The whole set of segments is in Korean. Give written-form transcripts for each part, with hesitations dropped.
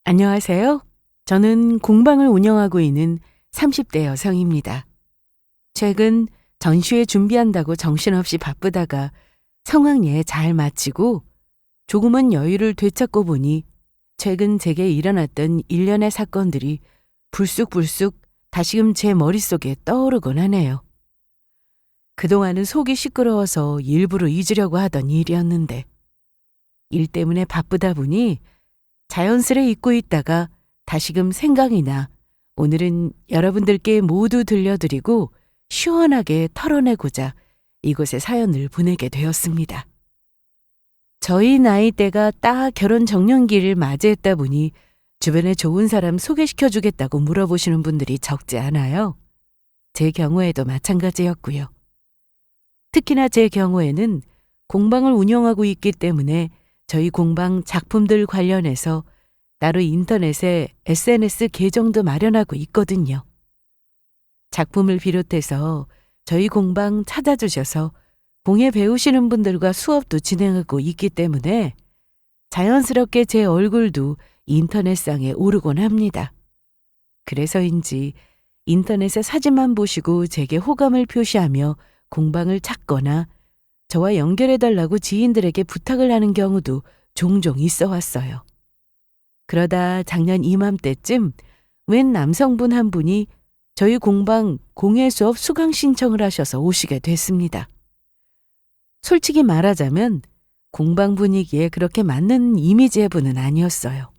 안녕하세요. 저는 공방을 운영하고 있는 30대 여성입니다. 최근 전시회 준비한다고 정신없이 바쁘다가 성황리에 잘 마치고 조금은 여유를 되찾고 보니 최근 제게 일어났던 일련의 사건들이 불쑥불쑥 다시금 제 머릿속에 떠오르곤 하네요. 그동안은 속이 시끄러워서 일부러 잊으려고 하던 일이었는데 일 때문에 바쁘다 보니 자연스레 잊고 있다가 다시금 생각이 나 오늘은 여러분들께 모두 들려드리고 시원하게 털어내고자 이곳에 사연을 보내게 되었습니다. 저희 나이대가 딱 결혼 정년기를 맞이했다 보니 주변에 좋은 사람 소개시켜주겠다고 물어보시는 분들이 적지 않아요. 제 경우에도 마찬가지였고요. 특히나 제 경우에는 공방을 운영하고 있기 때문에 저희 공방 작품들 관련해서 따로 인터넷에 SNS 계정도 마련하고 있거든요. 작품을 비롯해서 저희 공방 찾아주셔서 공예 배우시는 분들과 수업도 진행하고 있기 때문에 자연스럽게 제 얼굴도 인터넷상에 오르곤 합니다. 그래서인지 인터넷에 사진만 보시고 제게 호감을 표시하며 공방을 찾거나 저와 연결해달라고 지인들에게 부탁을 하는 경우도 종종 있어 왔어요. 그러다 작년 이맘때쯤 웬 남성분 한 분이 저희 공방 공예 수업 수강 신청을 하셔서 오시게 됐습니다. 솔직히 말하자면 공방 분위기에 그렇게 맞는 이미지의 분은 아니었어요.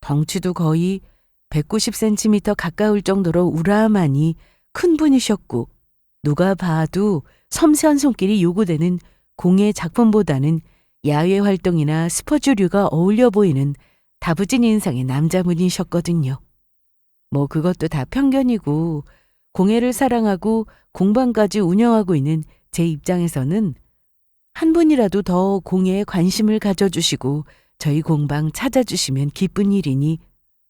덩치도 거의 190cm 가까울 정도로 우람하니 큰 분이셨고 누가 봐도 섬세한 손길이 요구되는 공예 작품보다는 야외 활동이나 스포츠류가 어울려 보이는 다부진 인상의 남자분이셨거든요. 뭐 그것도 다 편견이고 공예를 사랑하고 공방까지 운영하고 있는 제 입장에서는 한 분이라도 더 공예에 관심을 가져주시고 저희 공방 찾아주시면 기쁜 일이니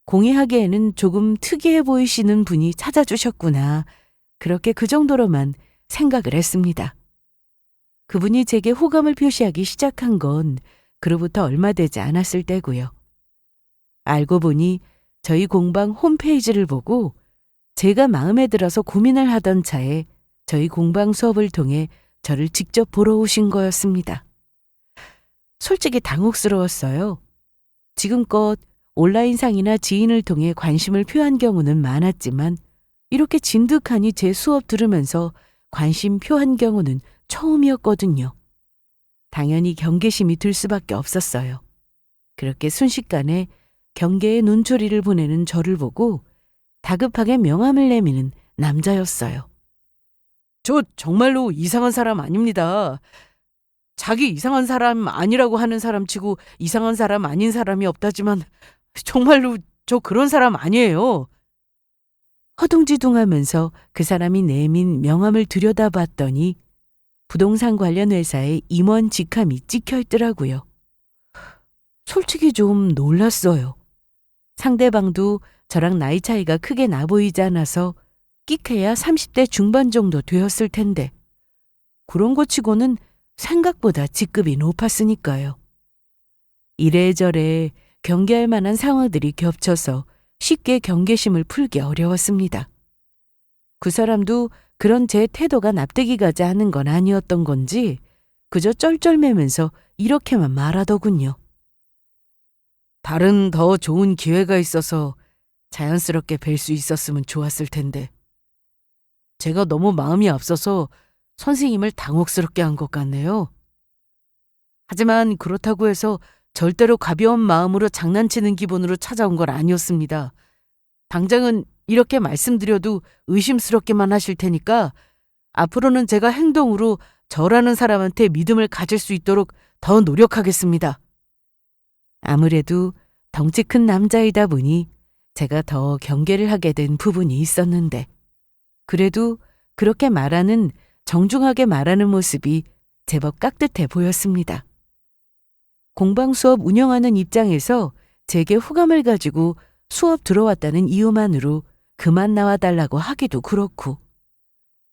공예하기에는 조금 특이해 보이시는 분이 찾아주셨구나. 그렇게 그 정도로만 생각을 했습니다. 그분이 제게 호감을 표시하기 시작한 건 그로부터 얼마 되지 않았을 때고요. 알고 보니 저희 공방 홈페이지를 보고 제가 마음에 들어서 고민을 하던 차에 저희 공방 수업을 통해 저를 직접 보러 오신 거였습니다. 솔직히 당혹스러웠어요. 지금껏 온라인상이나 지인을 통해 관심을 표한 경우는 많았지만 이렇게 진득하니 제 수업 들으면서 관심 표한 경우는 처음이었거든요. 당연히 경계심이 들 수밖에 없었어요. 그렇게 순식간에 경계의 눈초리를 보내는 저를 보고 다급하게 명함을 내미는 남자였어요. 저 정말로 이상한 사람 아닙니다. 자기 이상한 사람 아니라고 하는 사람 치고 이상한 사람 아닌 사람이 없다지만 정말로 저 그런 사람 아니에요. 허둥지둥하면서 그 사람이 내민 명함을 들여다봤더니 부동산 관련 회사의 임원 직함이 찍혀 있더라고요. 솔직히 좀 놀랐어요. 상대방도 저랑 나이 차이가 크게 나 보이지 않아서 끼케야 30대 중반 정도 되었을 텐데 그런 거 치고는 생각보다 직급이 높았으니까요. 이래저래 경계할 만한 상황들이 겹쳐서 쉽게 경계심을 풀기 어려웠습니다. 그 사람도 그런 제 태도가 납득이 가지 않은 건 아니었던 건지 그저 쩔쩔매면서 이렇게만 말하더군요. 다른 더 좋은 기회가 있어서 자연스럽게 뵐 수 있었으면 좋았을 텐데 제가 너무 마음이 앞서서 선생님을 당혹스럽게 한 것 같네요. 하지만 그렇다고 해서 절대로 가벼운 마음으로 장난치는 기분으로 찾아온 건 아니었습니다. 당장은 이렇게 말씀드려도 의심스럽게만 하실 테니까 앞으로는 제가 행동으로 저라는 사람한테 믿음을 가질 수 있도록 더 노력하겠습니다. 아무래도 덩치 큰 남자이다 보니 제가 더 경계를 하게 된 부분이 있었는데 그래도 그렇게 말하는 정중하게 말하는 모습이 제법 깍듯해 보였습니다. 공방 수업 운영하는 입장에서 제게 호감을 가지고 수업 들어왔다는 이유만으로 그만 나와달라고 하기도 그렇고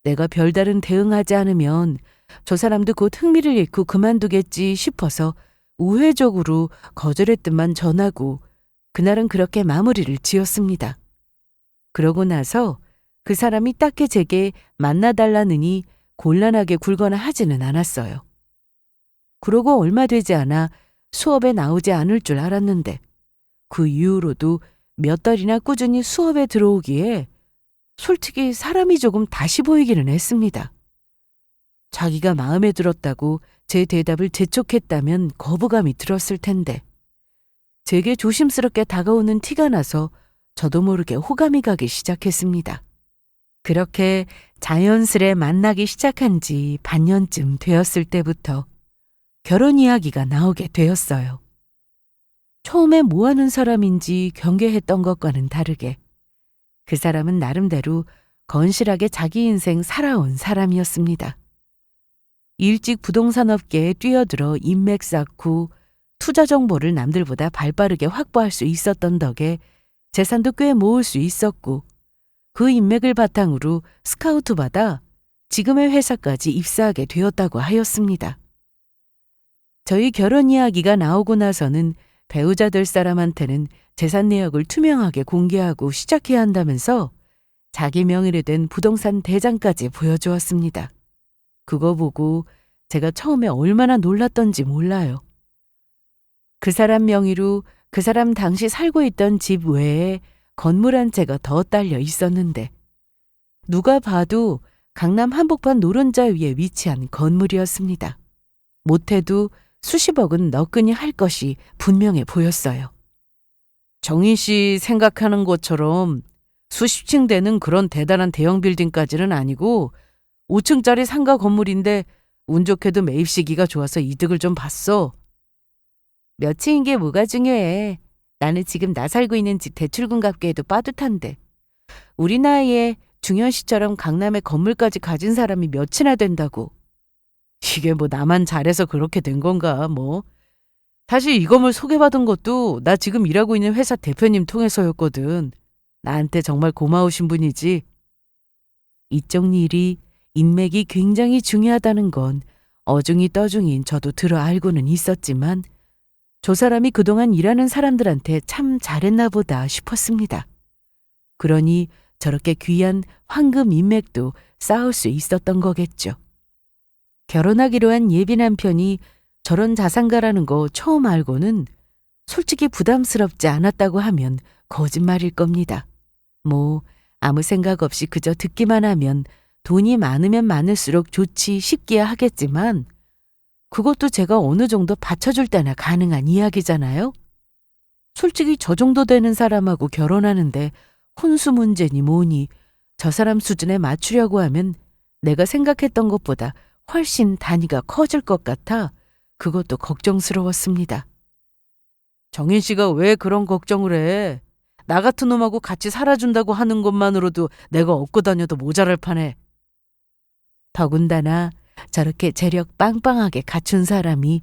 내가 별다른 대응하지 않으면 저 사람도 곧 흥미를 잃고 그만두겠지 싶어서 우회적으로 거절했듯만 전하고 그날은 그렇게 마무리를 지었습니다. 그러고 나서 그 사람이 딱히 제게 만나달라느니 곤란하게 굴거나 하지는 않았어요. 그러고 얼마 되지 않아 수업에 나오지 않을 줄 알았는데 그 이후로도 몇 달이나 꾸준히 수업에 들어오기에 솔직히 사람이 조금 다시 보이기는 했습니다. 자기가 마음에 들었다고 제 대답을 재촉했다면 거부감이 들었을 텐데 제게 조심스럽게 다가오는 티가 나서 저도 모르게 호감이 가기 시작했습니다. 그렇게 자연스레 만나기 시작한 지 반년쯤 되었을 때부터 결혼 이야기가 나오게 되었어요. 처음에 뭐 하는 사람인지 경계했던 것과는 다르게 그 사람은 나름대로 건실하게 자기 인생 살아온 사람이었습니다. 일찍 부동산 업계에 뛰어들어 인맥 쌓고 투자 정보를 남들보다 발빠르게 확보할 수 있었던 덕에 재산도 꽤 모을 수 있었고 그 인맥을 바탕으로 스카우트 받아 지금의 회사까지 입사하게 되었다고 하였습니다. 저희 결혼 이야기가 나오고 나서는 배우자 될 사람한테는 재산 내역을 투명하게 공개하고 시작해야 한다면서 자기 명의로 된 부동산 대장까지 보여주었습니다. 그거 보고 제가 처음에 얼마나 놀랐던지 몰라요. 그 사람 명의로 그 사람 당시 살고 있던 집 외에 건물 한 채가 더 딸려 있었는데 누가 봐도 강남 한복판 노른자 위에 위치한 건물이었습니다. 못해도 수십억은 너끈히 할 것이 분명해 보였어요. 정인 씨 생각하는 것처럼 수십 층 되는 그런 대단한 대형 빌딩까지는 아니고 5층짜리 상가 건물인데 운 좋게도 매입 시기가 좋아서 이득을 좀 봤어. 몇 층인 게 뭐가 중요해. 나는 지금 나 살고 있는 집 대출금 갚기에도 빠듯한데. 우리 나이에 중현 씨처럼 강남에 건물까지 가진 사람이 몇이나 된다고. 이게 뭐 나만 잘해서 그렇게 된 건가 뭐. 사실 이 건물 소개받은 것도 나 지금 일하고 있는 회사 대표님 통해서였거든. 나한테 정말 고마우신 분이지. 이쪽 일이 인맥이 굉장히 중요하다는 건 어중이 떠중인 저도 들어 알고는 있었지만 저 사람이 그동안 일하는 사람들한테 참 잘했나 보다 싶었습니다. 그러니 저렇게 귀한 황금 인맥도 쌓을 수 있었던 거겠죠. 결혼하기로 한 예비 남편이 저런 자산가라는 거 처음 알고는 솔직히 부담스럽지 않았다고 하면 거짓말일 겁니다. 뭐 아무 생각 없이 그저 듣기만 하면 돈이 많으면 많을수록 좋지 싶기야 하겠지만 그것도 제가 어느 정도 받쳐줄 때나 가능한 이야기잖아요. 솔직히 저 정도 되는 사람하고 결혼하는데 혼수 문제니 뭐니 저 사람 수준에 맞추려고 하면 내가 생각했던 것보다 훨씬 단위가 커질 것 같아 그것도 걱정스러웠습니다. 정인 씨가 왜 그런 걱정을 해? 나 같은 놈하고 같이 살아준다고 하는 것만으로도 내가 업고 다녀도 모자랄 판에. 더군다나 저렇게 재력 빵빵하게 갖춘 사람이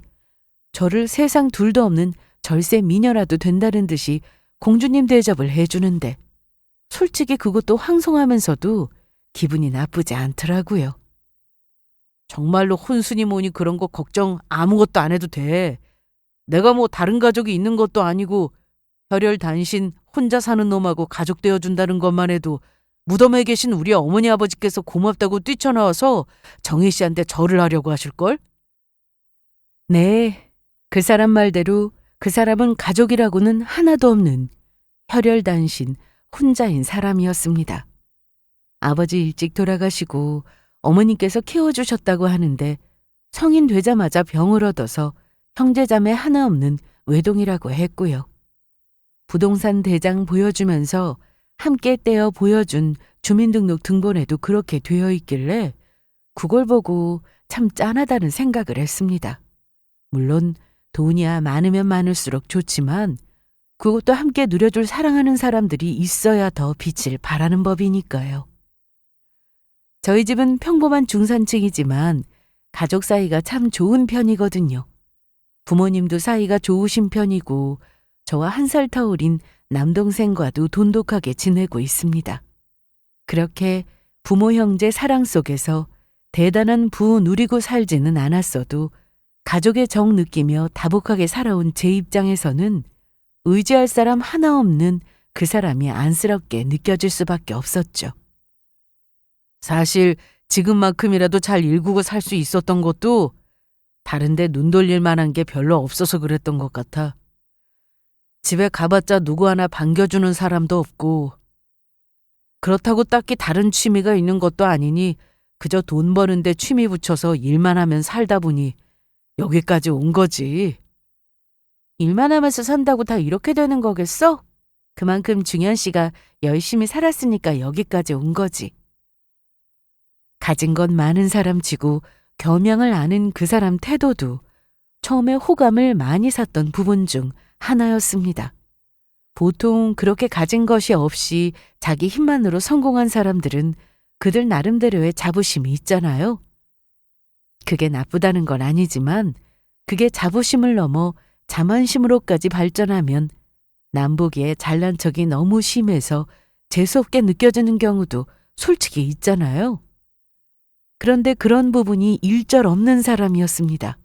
저를 세상 둘도 없는 절세 미녀라도 된다는 듯이 공주님 대접을 해주는데 솔직히 그것도 황송하면서도 기분이 나쁘지 않더라고요. 정말로 혼수니 뭐니 그런 거 걱정 아무것도 안 해도 돼. 내가 뭐 다른 가족이 있는 것도 아니고 혈혈 단신 혼자 사는 놈하고 가족 되어준다는 것만 해도 무덤에 계신 우리 어머니 아버지께서 고맙다고 뛰쳐나와서 정희 씨한테 절을 하려고 하실걸? 네, 그 사람 말대로 그 사람은 가족이라고는 하나도 없는 혈혈 단신 혼자인 사람이었습니다. 아버지 일찍 돌아가시고 어머니께서 키워주셨다고 하는데 성인 되자마자 병을 얻어서 형제자매 하나 없는 외동이라고 했고요. 부동산 대장 보여주면서 함께 떼어 보여준 주민등록 등본에도 그렇게 되어 있길래 그걸 보고 참 짠하다는 생각을 했습니다. 물론 돈이야 많으면 많을수록 좋지만 그것도 함께 누려줄 사랑하는 사람들이 있어야 더 빛을 발하는 법이니까요. 저희 집은 평범한 중산층이지만 가족 사이가 참 좋은 편이거든요. 부모님도 사이가 좋으신 편이고 저와 한 살 터울인 남동생과도 돈독하게 지내고 있습니다. 그렇게 부모 형제 사랑 속에서 대단한 부 누리고 살지는 않았어도 가족의 정 느끼며 다복하게 살아온 제 입장에서는 의지할 사람 하나 없는 그 사람이 안쓰럽게 느껴질 수밖에 없었죠. 사실 지금만큼이라도 잘 일구고 살 수 있었던 것도 다른데 눈 돌릴 만한 게 별로 없어서 그랬던 것 같아. 집에 가봤자 누구 하나 반겨주는 사람도 없고, 그렇다고 딱히 다른 취미가 있는 것도 아니니 그저 돈 버는데 취미 붙여서 일만 하면 살다 보니 여기까지 온 거지. 일만 하면서 산다고 다 이렇게 되는 거겠어? 그만큼 중현 씨가 열심히 살았으니까 여기까지 온 거지. 가진 건 많은 사람 치고 겸양을 아는 그 사람 태도도 처음에 호감을 많이 샀던 부분 중 하나였습니다. 보통 그렇게 가진 것이 없이 자기 힘만으로 성공한 사람들은 그들 나름대로의 자부심이 있잖아요. 그게 나쁘다는 건 아니지만 그게 자부심을 넘어 자만심으로까지 발전하면 남보기에 잘난 척이 너무 심해서 재수없게 느껴지는 경우도 솔직히 있잖아요. 그런데 그런 부분이 일절 없는 사람이었습니다.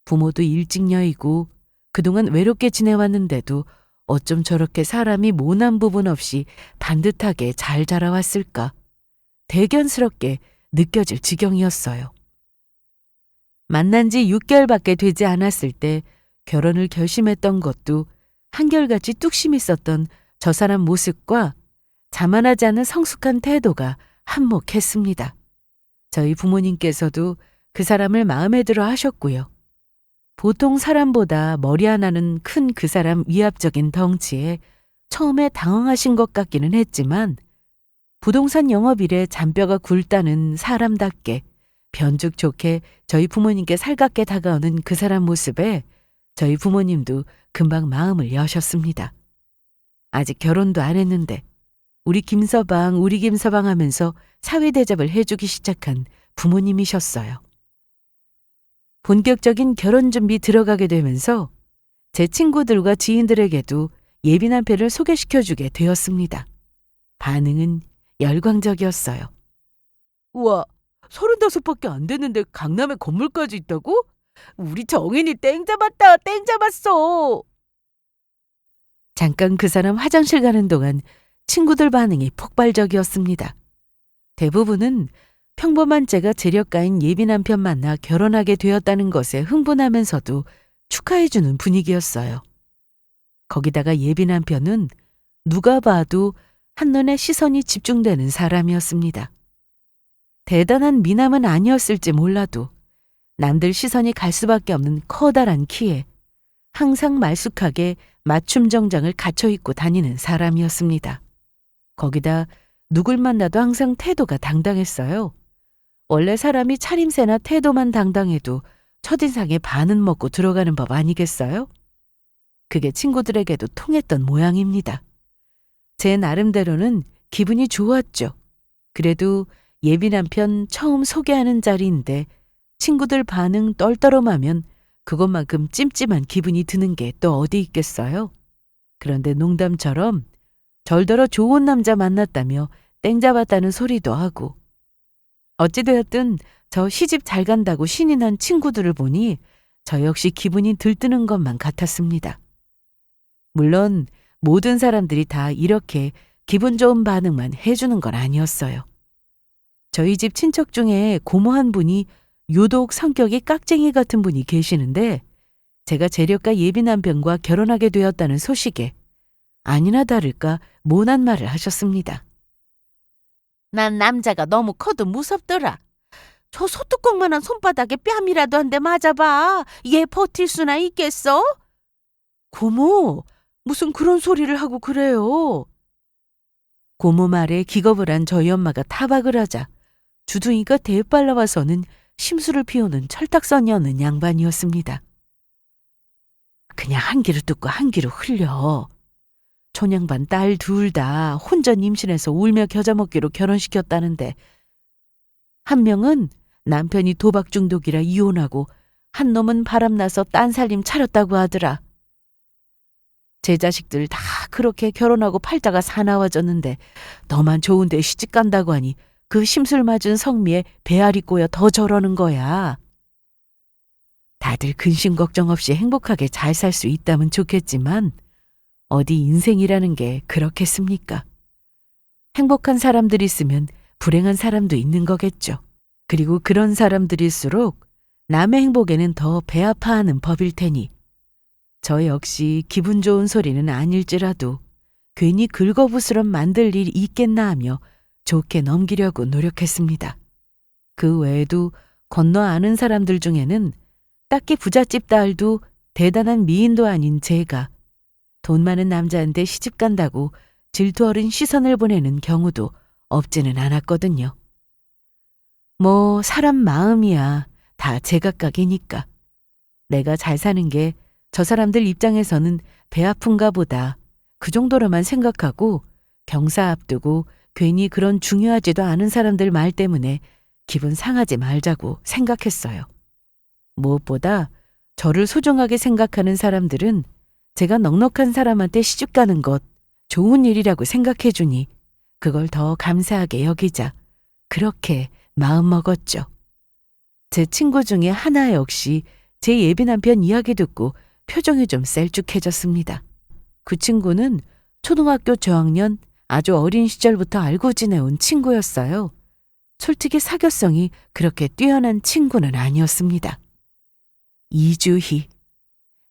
부모도 일찍 여의고 그동안 외롭게 지내왔는데도 어쩜 저렇게 사람이 모난 부분 없이 반듯하게 잘 자라왔을까 대견스럽게 느껴질 지경이었어요. 만난 지 6개월밖에 되지 않았을 때 결혼을 결심했던 것도 한결같이 뚝심 있었던 저 사람 모습과 자만하지 않은 성숙한 태도가 한몫했습니다. 저희 부모님께서도 그 사람을 마음에 들어 하셨고요. 보통 사람보다 머리 하나는 큰 그 사람 위압적인 덩치에 처음에 당황하신 것 같기는 했지만 부동산 영업일에 잔뼈가 굵다는 사람답게 변죽 좋게 저희 부모님께 살갑게 다가오는 그 사람 모습에 저희 부모님도 금방 마음을 여셨습니다. 아직 결혼도 안 했는데 우리 김서방 하면서 사회 대접을 해주기 시작한 부모님이셨어요. 본격적인 결혼 준비 들어가게 되면서 제 친구들과 지인들에게도 예비 남편을 소개시켜주게 되었습니다. 반응은 열광적이었어요. 우와, 35밖에 안 됐는데 강남에 건물까지 있다고? 우리 정인이 땡 잡았다, 땡 잡았어. 잠깐 그 사람 화장실 가는 동안 친구들 반응이 폭발적이었습니다. 대부분은 평범한 제가 재력가인 예비 남편 만나 결혼하게 되었다는 것에 흥분하면서도 축하해주는 분위기였어요. 거기다가 예비 남편은 누가 봐도 한눈에 시선이 집중되는 사람이었습니다. 대단한 미남은 아니었을지 몰라도 남들 시선이 갈 수밖에 없는 커다란 키에 항상 말쑥하게 맞춤 정장을 갖춰 입고 다니는 사람이었습니다. 거기다 누굴 만나도 항상 태도가 당당했어요. 원래 사람이 차림새나 태도만 당당해도 첫인상에 반은 먹고 들어가는 법 아니겠어요? 그게 친구들에게도 통했던 모양입니다. 제 나름대로는 기분이 좋았죠. 그래도 예비 남편 처음 소개하는 자리인데 친구들 반응 떨떠름하면 그것만큼 찜찜한 기분이 드는 게 또 어디 있겠어요? 그런데 농담처럼 절더러 좋은 남자 만났다며 땡 잡았다는 소리도 하고 어찌되었든 저 시집 잘 간다고 신이 난 친구들을 보니 저 역시 기분이 들뜨는 것만 같았습니다. 물론 모든 사람들이 다 이렇게 기분 좋은 반응만 해주는 건 아니었어요. 저희 집 친척 중에 고모 한 분이 유독 성격이 깍쟁이 같은 분이 계시는데 제가 재력가 예비 남편과 결혼하게 되었다는 소식에 아니나 다를까 모난 말을 하셨습니다. 난 남자가 너무 커도 무섭더라. 저 소뚜껑만한 손바닥에 뺨이라도 한 대 맞아봐. 얘 버틸 수나 있겠어? 고모, 무슨 그런 소리를 하고 그래요. 고모 말에 기겁을 한 저희 엄마가 타박을 하자 주둥이가 대빨라와서는 심술을 피우는 철딱선이었는 양반이었습니다. 그냥 한 귀로 듣고 한 귀로 흘려. 촌양반 딸 둘 다 혼전 임신해서 울며 겨자 먹기로 결혼시켰다는데 한 명은 남편이 도박 중독이라 이혼하고 한 놈은 바람나서 딴 살림 차렸다고 하더라. 제 자식들 다 그렇게 결혼하고 팔자가 사나워졌는데 너만 좋은데 시집 간다고 하니 그 심술 맞은 성미에 배알이 꼬여 더 저러는 거야. 다들 근심 걱정 없이 행복하게 잘 살 수 있다면 좋겠지만 어디 인생이라는 게 그렇겠습니까? 행복한 사람들이 있으면 불행한 사람도 있는 거겠죠. 그리고 그런 사람들일수록 남의 행복에는 더 배아파하는 법일 테니 저 역시 기분 좋은 소리는 아닐지라도 괜히 긁어부스럼 만들 일이 있겠나 하며 좋게 넘기려고 노력했습니다. 그 외에도 건너 아는 사람들 중에는 딱히 부잣집 딸도 대단한 미인도 아닌 제가 돈 많은 남자한테 시집 간다고 질투 어린 시선을 보내는 경우도 없지는 않았거든요. 뭐 사람 마음이야 다 제각각이니까. 내가 잘 사는 게 저 사람들 입장에서는 배 아픈가 보다 그 정도로만 생각하고 경사 앞두고 괜히 그런 중요하지도 않은 사람들 말 때문에 기분 상하지 말자고 생각했어요. 무엇보다 저를 소중하게 생각하는 사람들은 제가 넉넉한 사람한테 시집 가는 것 좋은 일이라고 생각해 주니 그걸 더 감사하게 여기자 그렇게 마음먹었죠. 제 친구 중에 하나 역시 제 예비 남편 이야기 듣고 표정이 좀 셀쭉해졌습니다. 그 친구는 초등학교 저학년 아주 어린 시절부터 알고 지내온 친구였어요. 솔직히 사교성이 그렇게 뛰어난 친구는 아니었습니다. 이주희,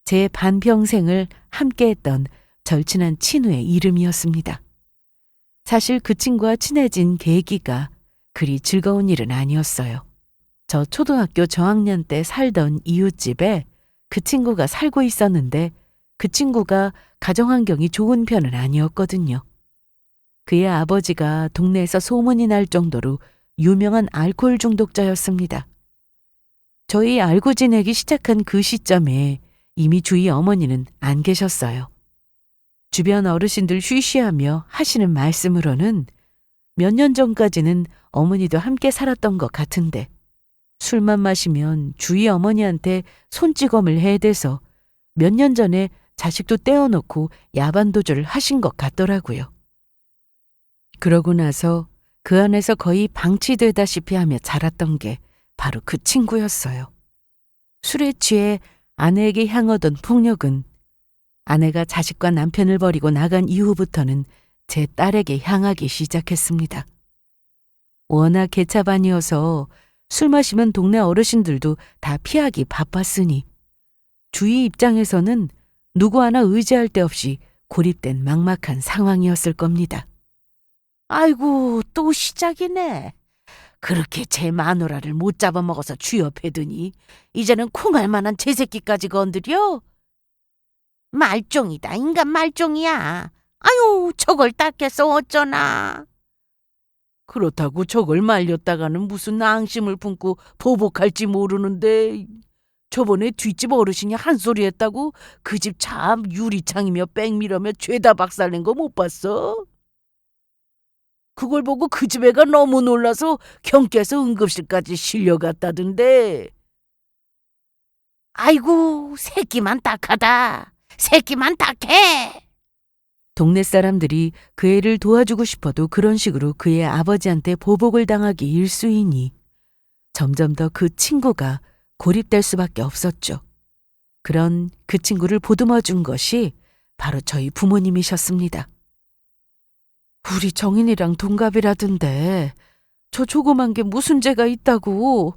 제 반평생을 함께했던 절친한 친구의 이름이었습니다. 사실 그 친구와 친해진 계기가 그리 즐거운 일은 아니었어요. 저 초등학교 저학년 때 살던 이웃집에 그 친구가 살고 있었는데 그 친구가 가정환경이 좋은 편은 아니었거든요. 그의 아버지가 동네에서 소문이 날 정도로 유명한 알코올 중독자였습니다. 저희 알고 지내기 시작한 그 시점에 이미 주희 어머니는 안 계셨어요. 주변 어르신들 쉬쉬하며 하시는 말씀으로는 몇 년 전까지는 어머니도 함께 살았던 것 같은데 술만 마시면 주희 어머니한테 손찌검을 해대서 몇 년 전에 자식도 떼어놓고 야반도주를 하신 것 같더라고요. 그러고 나서 그 안에서 거의 방치되다시피 하며 자랐던 게 바로 그 친구였어요. 술에 취해 아내에게 향하던 폭력은 아내가 자식과 남편을 버리고 나간 이후부터는 제 딸에게 향하기 시작했습니다. 워낙 개차반이어서 술 마시면 동네 어르신들도 다 피하기 바빴으니 주위 입장에서는 누구 하나 의지할 데 없이 고립된 막막한 상황이었을 겁니다. 아이고 또 시작이네. 그렇게 제 마누라를 못 잡아먹어서 취업해두니 이제는 콩할 만한 제 새끼까지 건드려? 말종이다. 인간 말종이야. 아유 저걸 닦겠어 어쩌나. 그렇다고 저걸 말렸다가는 무슨 앙심을 품고 보복할지 모르는데 저번에 뒷집 어르신이 한 소리 했다고 그 집 참 유리창이며 백미러며 죄다 박살낸 거 못 봤어? 그걸 보고 그 집 애가 너무 놀라서 경께서 응급실까지 실려갔다던데. 아이고 새끼만 딱하다. 새끼만 딱해. 동네 사람들이 그 애를 도와주고 싶어도 그런 식으로 그의 아버지한테 보복을 당하기 일쑤이니 점점 더 그 친구가 고립될 수밖에 없었죠. 그런 그 친구를 보듬어 준 것이 바로 저희 부모님이셨습니다. 우리 정인이랑 동갑이라던데 저 조그만 게 무슨 죄가 있다고.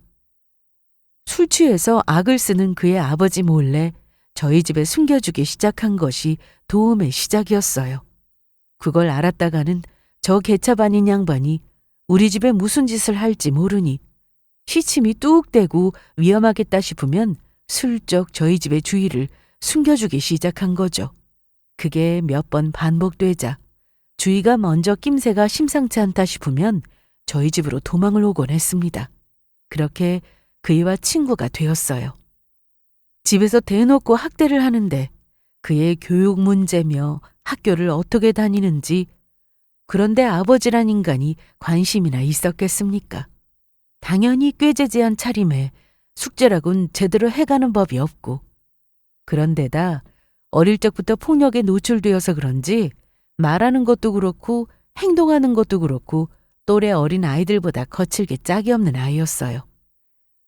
술 취해서 악을 쓰는 그의 아버지 몰래 저희 집에 숨겨주기 시작한 것이 도움의 시작이었어요. 그걸 알았다가는 저 개차반인 양반이 우리 집에 무슨 짓을 할지 모르니 시침이 뚝 떼고 위험하겠다 싶으면 슬쩍 저희 집의 주위를 숨겨주기 시작한 거죠. 그게 몇 번 반복되자 주위가 먼저 낌새가 심상치 않다 싶으면 저희 집으로 도망을 오곤 했습니다. 그렇게 그이와 친구가 되었어요. 집에서 대놓고 학대를 하는데 그의 교육 문제며 학교를 어떻게 다니는지 그런데 아버지란 인간이 관심이나 있었겠습니까? 당연히 꾀재재한 차림에 숙제라곤 제대로 해가는 법이 없고 그런데다 어릴 적부터 폭력에 노출되어서 그런지 말하는 것도 그렇고 행동하는 것도 그렇고 또래 어린 아이들보다 거칠게 짝이 없는 아이였어요.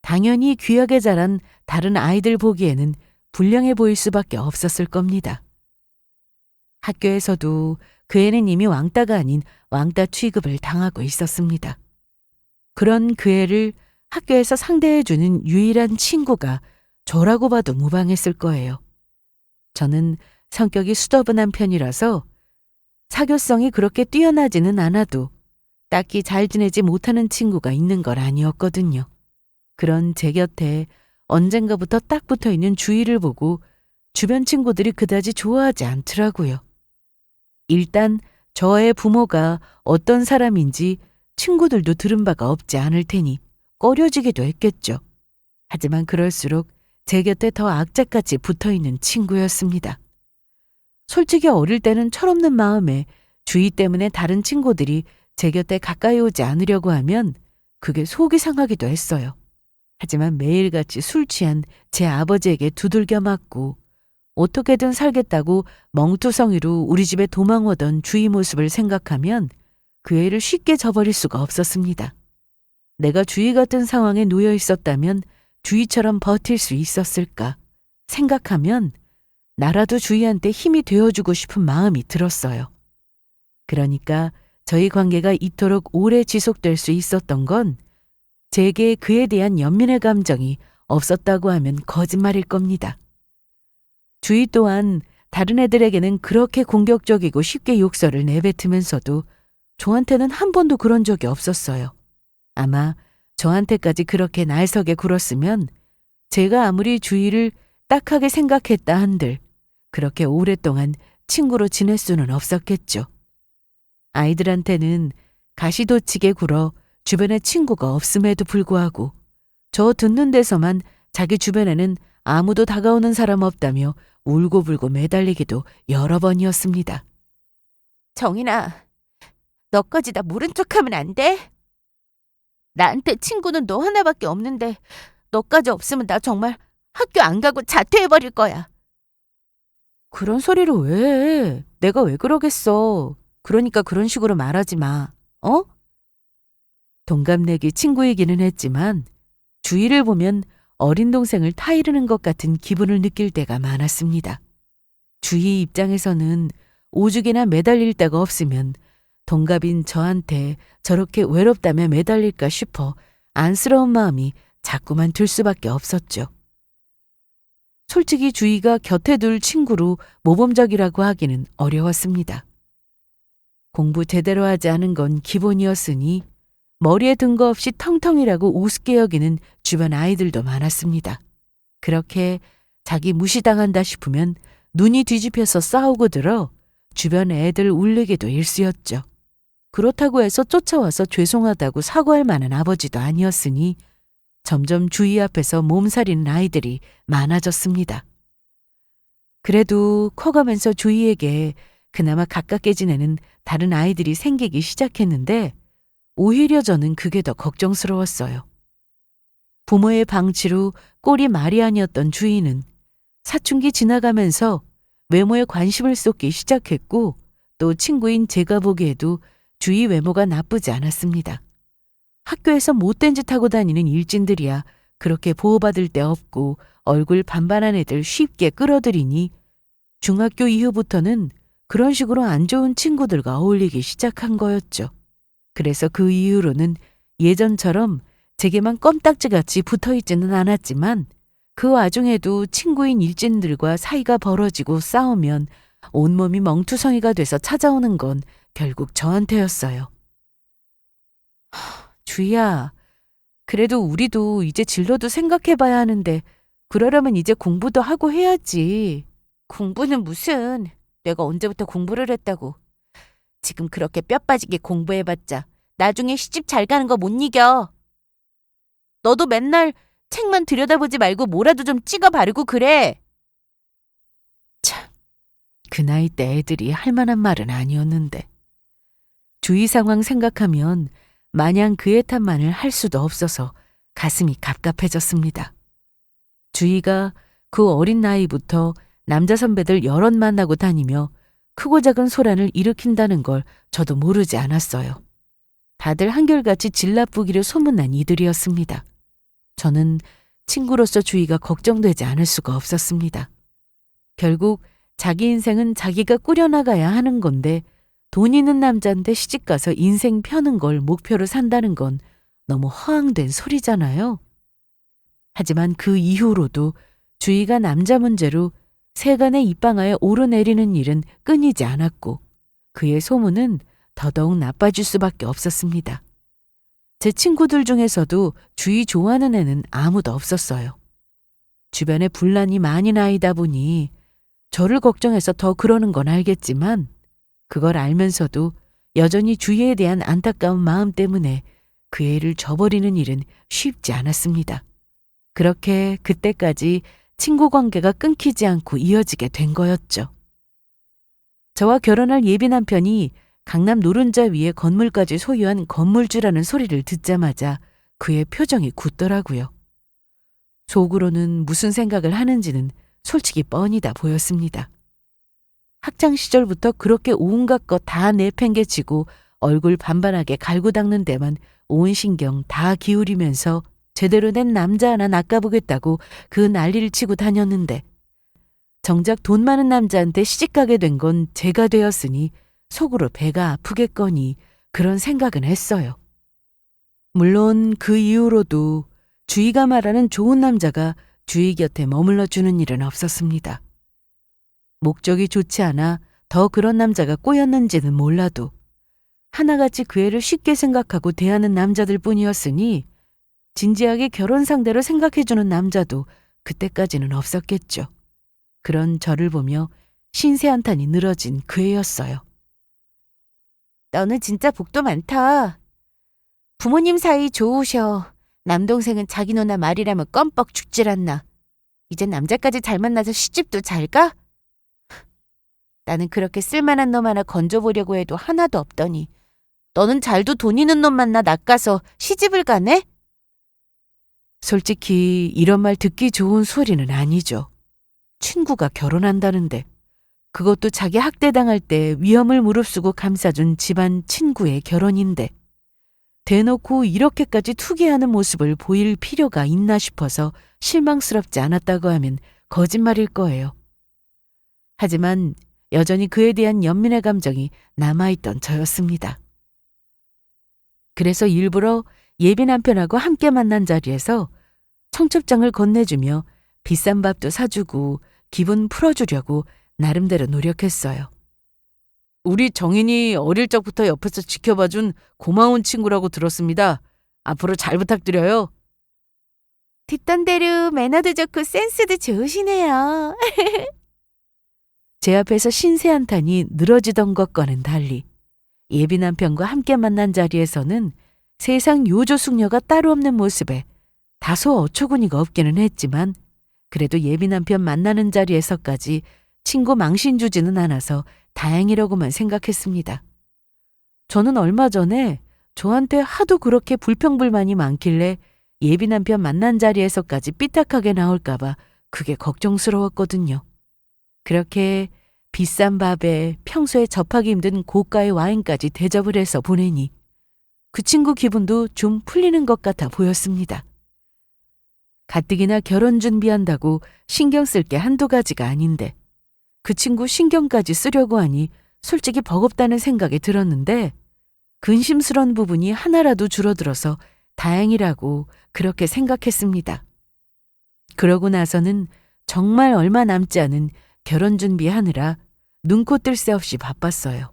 당연히 귀하게 자란 다른 아이들 보기에는 불량해 보일 수밖에 없었을 겁니다. 학교에서도 그 애는 이미 왕따가 아닌 왕따 취급을 당하고 있었습니다. 그런 그 애를 학교에서 상대해주는 유일한 친구가 저라고 봐도 무방했을 거예요. 저는 성격이 수더분한 편이라서 사교성이 그렇게 뛰어나지는 않아도 딱히 잘 지내지 못하는 친구가 있는 건 아니었거든요. 그런 제 곁에 언젠가부터 딱 붙어 있는 주희를 보고 주변 친구들이 그다지 좋아하지 않더라고요. 일단 저의 부모가 어떤 사람인지 친구들도 들은 바가 없지 않을 테니 꺼려지기도 했겠죠. 하지만 그럴수록 제 곁에 더 악착같이 붙어있는 친구였습니다. 솔직히 어릴 때는 철없는 마음에 주희 때문에 다른 친구들이 제 곁에 가까이 오지 않으려고 하면 그게 속이 상하기도 했어요. 하지만 매일같이 술 취한 제 아버지에게 두들겨 맞고 어떻게든 살겠다고 멍투성이로 우리 집에 도망오던 주희 모습을 생각하면 그 애를 쉽게 저버릴 수가 없었습니다. 내가 주희 같은 상황에 놓여 있었다면 주희처럼 버틸 수 있었을까 생각하면 나라도 주희한테 힘이 되어주고 싶은 마음이 들었어요. 그러니까 저희 관계가 이토록 오래 지속될 수 있었던 건 제게 그에 대한 연민의 감정이 없었다고 하면 거짓말일 겁니다. 주희 또한 다른 애들에게는 그렇게 공격적이고 쉽게 욕설을 내뱉으면서도 저한테는 한 번도 그런 적이 없었어요. 아마 저한테까지 그렇게 날석에 굴었으면 제가 아무리 주희를 딱하게 생각했다 한들 그렇게 오랫동안 친구로 지낼 수는 없었겠죠. 아이들한테는 가시돋치게 굴어 주변에 친구가 없음에도 불구하고 저 듣는 데서만 자기 주변에는 아무도 다가오는 사람 없다며 울고불고 매달리기도 여러 번이었습니다. 정인아, 너까지 나 모른 척하면 안 돼? 나한테 친구는 너 하나밖에 없는데 너까지 없으면 나 정말 학교 안 가고 자퇴해버릴 거야. 그런 소리를 왜 해? 내가 왜 그러겠어. 그러니까 그런 식으로 말하지 마. 어? 동갑내기 친구이기는 했지만 주희를 보면 어린 동생을 타이르는 것 같은 기분을 느낄 때가 많았습니다. 주희 입장에서는 오죽이나 매달릴 데가 없으면 동갑인 저한테 저렇게 외롭다며 매달릴까 싶어 안쓰러운 마음이 자꾸만 들 수밖에 없었죠. 솔직히 주희가 곁에 둘 친구로 모범적이라고 하기는 어려웠습니다. 공부 제대로 하지 않은 건 기본이었으니 머리에 든 거 없이 텅텅이라고 우습게 여기는 주변 아이들도 많았습니다. 그렇게 자기 무시당한다 싶으면 눈이 뒤집혀서 싸우고 들어 주변 애들 울리기도 일쑤였죠. 그렇다고 해서 쫓아와서 죄송하다고 사과할 만한 아버지도 아니었으니 점점 주희 앞에서 몸살이는 아이들이 많아졌습니다. 그래도 커가면서 주희에게 그나마 가깝게 지내는 다른 아이들이 생기기 시작했는데 오히려 저는 그게 더 걱정스러웠어요. 부모의 방치로 꼴이 말이 아니었던 주희는 사춘기 지나가면서 외모에 관심을 쏟기 시작했고 또 친구인 제가 보기에도 주희 외모가 나쁘지 않았습니다. 학교에서 못된 짓 하고 다니는 일진들이야 그렇게 보호받을 데 없고 얼굴 반반한 애들 쉽게 끌어들이니 중학교 이후부터는 그런 식으로 안 좋은 친구들과 어울리기 시작한 거였죠. 그래서 그 이후로는 예전처럼 제게만 껌딱지같이 붙어있지는 않았지만 그 와중에도 친구인 일진들과 사이가 벌어지고 싸우면 온몸이 멍투성이가 돼서 찾아오는 건 결국 저한테였어요. 주희야, 그래도 우리도 이제 진로도 생각해봐야 하는데 그러려면 이제 공부도 하고 해야지. 공부는 무슨, 내가 언제부터 공부를 했다고. 지금 그렇게 뼈 빠지게 공부해봤자 나중에 시집 잘 가는 거 못 이겨. 너도 맨날 책만 들여다보지 말고 뭐라도 좀 찍어 바르고 그래. 참, 그 나이 때 애들이 할 만한 말은 아니었는데. 주희 상황 생각하면 마냥 그의 탓만을 할 수도 없어서 가슴이 갑갑해졌습니다. 주희가 그 어린 나이부터 남자 선배들 여럿 만나고 다니며 크고 작은 소란을 일으킨다는 걸 저도 모르지 않았어요. 다들 한결같이 질 나쁘기로 소문난 이들이었습니다. 저는 친구로서 주희가 걱정되지 않을 수가 없었습니다. 결국 자기 인생은 자기가 꾸려나가야 하는 건데 돈 있는 남자한테 시집가서 인생 펴는 걸 목표로 산다는 건 너무 허황된 소리잖아요. 하지만 그 이후로도 주위가 남자 문제로 세간의 입방아에 오르내리는 일은 끊이지 않았고 그의 소문은 더더욱 나빠질 수밖에 없었습니다. 제 친구들 중에서도 주위 좋아하는 애는 아무도 없었어요. 주변에 분란이 많이 나이다 보니 저를 걱정해서 더 그러는 건 알겠지만 그걸 알면서도 여전히 주위에 대한 안타까운 마음 때문에 그 애를 저버리는 일은 쉽지 않았습니다. 그렇게 그때까지 친구 관계가 끊기지 않고 이어지게 된 거였죠. 저와 결혼할 예비 남편이 강남 노른자 위에 건물까지 소유한 건물주라는 소리를 듣자마자 그의 표정이 굳더라고요. 속으로는 무슨 생각을 하는지는 솔직히 뻔히 다 보였습니다. 학창 시절부터 그렇게 온갖 것 다 내팽개치고 얼굴 반반하게 갈고 닦는 데만 온 신경 다 기울이면서 제대로 된 남자 하나 낚아보겠다고 그 난리를 치고 다녔는데 정작 돈 많은 남자한테 시집가게 된 건 제가 되었으니 속으로 배가 아프겠거니 그런 생각은 했어요. 물론 그 이후로도 주위가 말하는 좋은 남자가 주위 곁에 머물러 주는 일은 없었습니다. 목적이 좋지 않아 더 그런 남자가 꼬였는지는 몰라도 하나같이 그 애를 쉽게 생각하고 대하는 남자들 뿐이었으니 진지하게 결혼 상대로 생각해주는 남자도 그때까지는 없었겠죠. 그런 저를 보며 신세 한탄이 늘어진 그 애였어요. 너는 진짜 복도 많다. 부모님 사이 좋으셔. 남동생은 자기 누나 말이라면 껌뻑 죽질 않나. 이제 남자까지 잘 만나서 시집도 잘 가? 나는 그렇게 쓸만한 놈 하나 건져보려고 해도 하나도 없더니 너는 잘도 돈 있는 놈 만나 낚아서 시집을 가네? 솔직히 이런 말 듣기 좋은 소리는 아니죠. 친구가 결혼한다는데 그것도 자기 학대당할 때 위험을 무릅쓰고 감싸준 집안 친구의 결혼인데 대놓고 이렇게까지 투기하는 모습을 보일 필요가 있나 싶어서 실망스럽지 않았다고 하면 거짓말일 거예요. 하지만 여전히 그에 대한 연민의 감정이 남아있던 저였습니다. 그래서 일부러 예비 남편하고 함께 만난 자리에서 청첩장을 건네주며 비싼 밥도 사주고 기분 풀어주려고 나름대로 노력했어요. 우리 정인이 어릴 적부터 옆에서 지켜봐준 고마운 친구라고 들었습니다. 앞으로 잘 부탁드려요. 듣던 대로 매너도 좋고 센스도 좋으시네요. 제 앞에서 신세 한탄이 늘어지던 것과는 달리 예비 남편과 함께 만난 자리에서는 세상 요조 숙녀가 따로 없는 모습에 다소 어처구니가 없기는 했지만 그래도 예비 남편 만나는 자리에서까지 친구 망신 주지는 않아서 다행이라고만 생각했습니다. 저는 얼마 전에 저한테 하도 그렇게 불평불만이 많길래 예비 남편 만난 자리에서까지 삐딱하게 나올까봐 그게 걱정스러웠거든요. 그렇게 비싼 밥에 평소에 접하기 힘든 고가의 와인까지 대접을 해서 보내니 그 친구 기분도 좀 풀리는 것 같아 보였습니다. 가뜩이나 결혼 준비한다고 신경 쓸 게 한두 가지가 아닌데 그 친구 신경까지 쓰려고 하니 솔직히 버겁다는 생각이 들었는데 근심스러운 부분이 하나라도 줄어들어서 다행이라고 그렇게 생각했습니다. 그러고 나서는 정말 얼마 남지 않은 결혼 준비하느라 눈코 뜰 새 없이 바빴어요.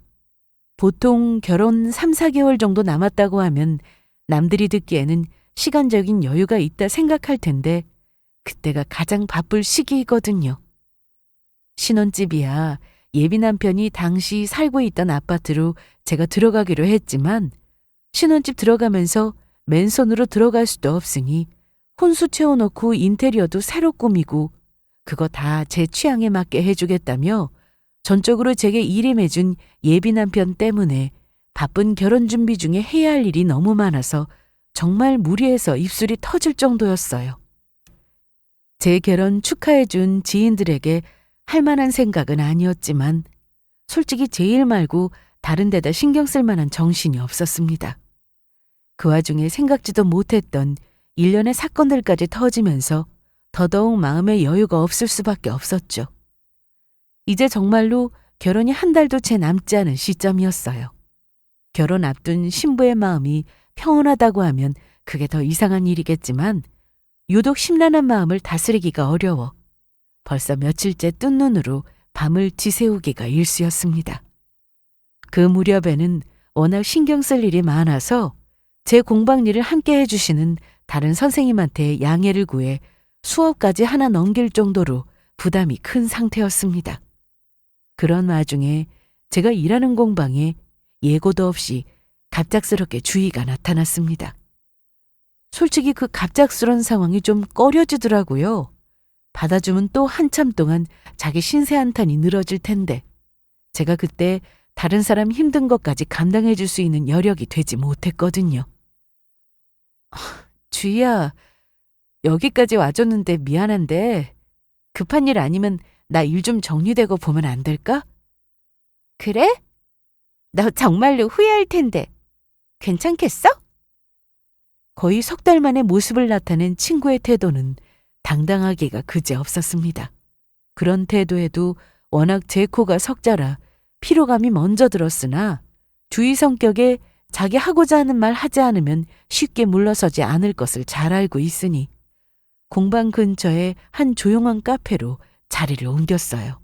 보통 결혼 3, 4개월 정도 남았다고 하면 남들이 듣기에는 시간적인 여유가 있다 생각할 텐데 그때가 가장 바쁠 시기이거든요. 신혼집이야 예비 남편이 당시 살고 있던 아파트로 제가 들어가기로 했지만 신혼집 들어가면서 맨손으로 들어갈 수도 없으니 혼수 채워놓고 인테리어도 새로 꾸미고 그거 다 제 취향에 맞게 해주겠다며 전적으로 제게 일임해준 예비 남편 때문에 바쁜 결혼 준비 중에 해야 할 일이 너무 많아서 정말 무리해서 입술이 터질 정도였어요. 제 결혼 축하해준 지인들에게 할 만한 생각은 아니었지만 솔직히 제 일 말고 다른 데다 신경 쓸 만한 정신이 없었습니다. 그 와중에 생각지도 못했던 일련의 사건들까지 터지면서 더더욱 마음의 여유가 없을 수밖에 없었죠. 이제 정말로 결혼이 한 달도 채 남지 않은 시점이었어요. 결혼 앞둔 신부의 마음이 평온하다고 하면 그게 더 이상한 일이겠지만 유독 심란한 마음을 다스리기가 어려워 벌써 며칠째 뜬 눈으로 밤을 지새우기가 일쑤였습니다. 그 무렵에는 워낙 신경 쓸 일이 많아서 제 공방 일을 함께 해주시는 다른 선생님한테 양해를 구해 수업까지 하나 넘길 정도로 부담이 큰 상태였습니다. 그런 와중에 제가 일하는 공방에 예고도 없이 갑작스럽게 주의가 나타났습니다. 솔직히 그 갑작스런 상황이 좀 꺼려지더라고요. 받아주면 또 한참 동안 자기 신세 한탄이 늘어질 텐데 제가 그때 다른 사람 힘든 것까지 감당해 줄 수 있는 여력이 되지 못했거든요. 주희야, 여기까지 와줬는데 미안한데 급한 일 아니면 나 일 좀 정리되고 보면 안 될까? 그래? 너 정말로 후회할 텐데 괜찮겠어? 거의 석 달 만에 모습을 나타낸 친구의 태도는 당당하기가 그지없었습니다. 그런 태도에도 워낙 제 코가 석자라 피로감이 먼저 들었으나 주희 성격에 자기 하고자 하는 말 하지 않으면 쉽게 물러서지 않을 것을 잘 알고 있으니 공방 근처에 한 조용한 카페로 자리를 옮겼어요.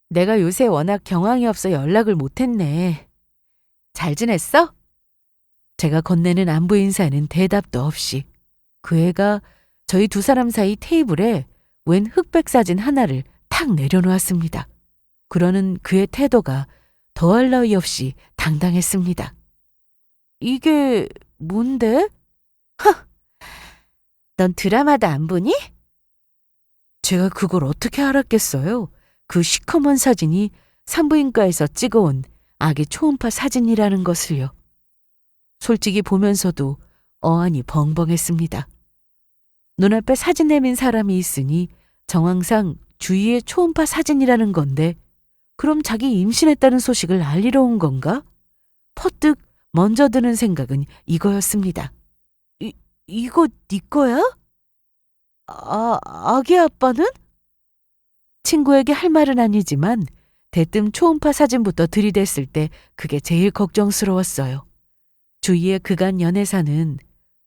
내가 요새 워낙 경황이 없어 연락을 못했네. 잘 지냈어? 제가 건네는 안부 인사에는 대답도 없이 그 애가 저희 두 사람 사이 테이블에 웬 흑백 사진 하나를 탁 내려놓았습니다. 그러는 그의 태도가 더할 나위 없이 당당했습니다. 이게 뭔데? 허! 넌 드라마도 안 보니? 제가 그걸 어떻게 알았겠어요? 그 시커먼 사진이 산부인과에서 찍어온 아기 초음파 사진이라는 것을요. 솔직히 보면서도 어안이 벙벙했습니다. 눈앞에 사진 내민 사람이 있으니 정황상 주위의 초음파 사진이라는 건데 그럼 자기 임신했다는 소식을 알리러 온 건가? 퍼뜩 먼저 드는 생각은 이거였습니다. 이거 네 거야? 아기 아빠는? 친구에게 할 말은 아니지만 대뜸 초음파 사진부터 들이댔을 때 그게 제일 걱정스러웠어요. 주위의 그간 연애사는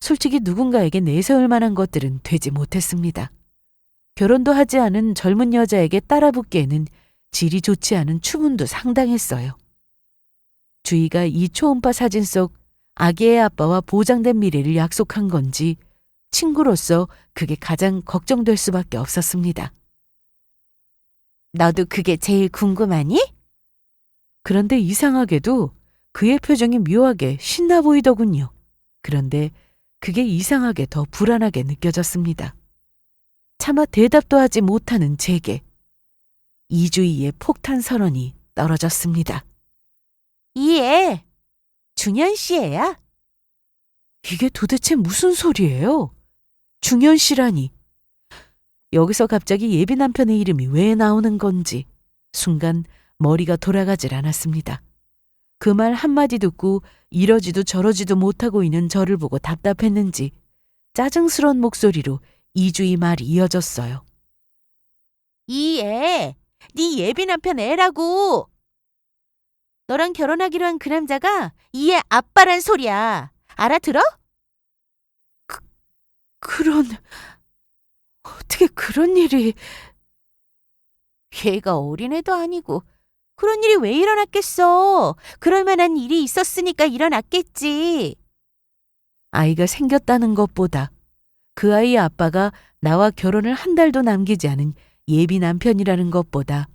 솔직히 누군가에게 내세울 만한 것들은 되지 못했습니다. 결혼도 하지 않은 젊은 여자에게 따라붙기에는 질이 좋지 않은 추문도 상당했어요. 주희가 이 초음파 사진 속 아기의 아빠와 보장된 미래를 약속한 건지 친구로서 그게 가장 걱정될 수밖에 없었습니다. 너도 그게 제일 궁금하니? 그런데 이상하게도 그의 표정이 묘하게 신나 보이더군요. 그런데 그게 이상하게 더 불안하게 느껴졌습니다. 차마 대답도 하지 못하는 제게 이주희의 폭탄 선언이 떨어졌습니다. 이 애 중현 씨 애야. 이게 도대체 무슨 소리예요? 중현 씨라니. 여기서 갑자기 예비 남편의 이름이 왜 나오는 건지 순간 머리가 돌아가질 않았습니다. 그 말 한마디 듣고 이러지도 저러지도 못하고 있는 저를 보고 답답했는지 짜증스러운 목소리로 이주희 말이 이어졌어요. 이 애, 네 예비 남편 애라고. 너랑 결혼하기로 한 그 남자가 이 애 아빠란 소리야. 알아들어? 어떻게 그런 일이... 걔가 어린애도 아니고 그런 일이 왜 일어났겠어. 그럴 만한 일이 있었으니까 일어났겠지. 아이가 생겼다는 것보다 그 아이의 아빠가 나와 결혼을 한 달도 남기지 않은 예비 남편이라는 것보다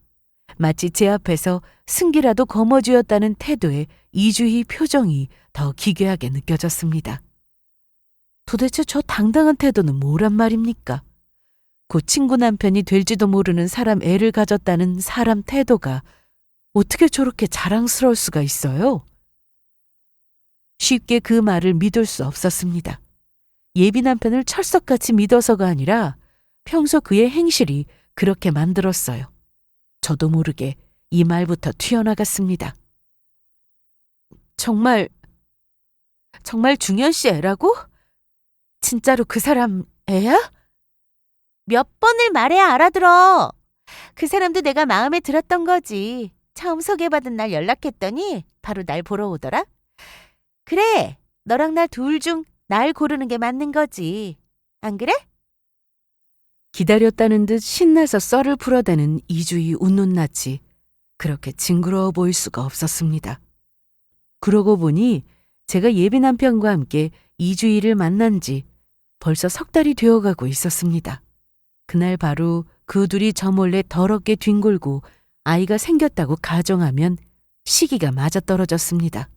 마치 제 앞에서 승기라도 거머쥐었다는 태도의 이주희 표정이 더 기괴하게 느껴졌습니다. 도대체 저 당당한 태도는 뭐란 말입니까? 곧 친구 남편이 될지도 모르는 사람 애를 가졌다는 사람 태도가 어떻게 저렇게 자랑스러울 수가 있어요? 쉽게 그 말을 믿을 수 없었습니다. 예비 남편을 철석같이 믿어서가 아니라 평소 그의 행실이 그렇게 만들었어요. 저도 모르게 이 말부터 튀어나갔습니다. 정말 중현 씨 애라고? 진짜로 그 사람 애야? 몇 번을 말해야 알아들어. 그 사람도 내가 마음에 들었던 거지. 처음 소개받은 날 연락했더니 바로 날 보러 오더라. 그래, 너랑 나 둘 중 날 고르는 게 맞는 거지. 안 그래? 기다렸다는 듯 신나서 썰을 풀어대는 이주희 웃는 낯이 그렇게 징그러워 보일 수가 없었습니다. 그러고 보니 제가 예비 남편과 함께 이주희를 만난 지 벌써 석 달이 되어가고 있었습니다. 그날 바로 그 둘이 저 몰래 더럽게 뒹굴고 아이가 생겼다고 가정하면 시기가 맞아떨어졌습니다.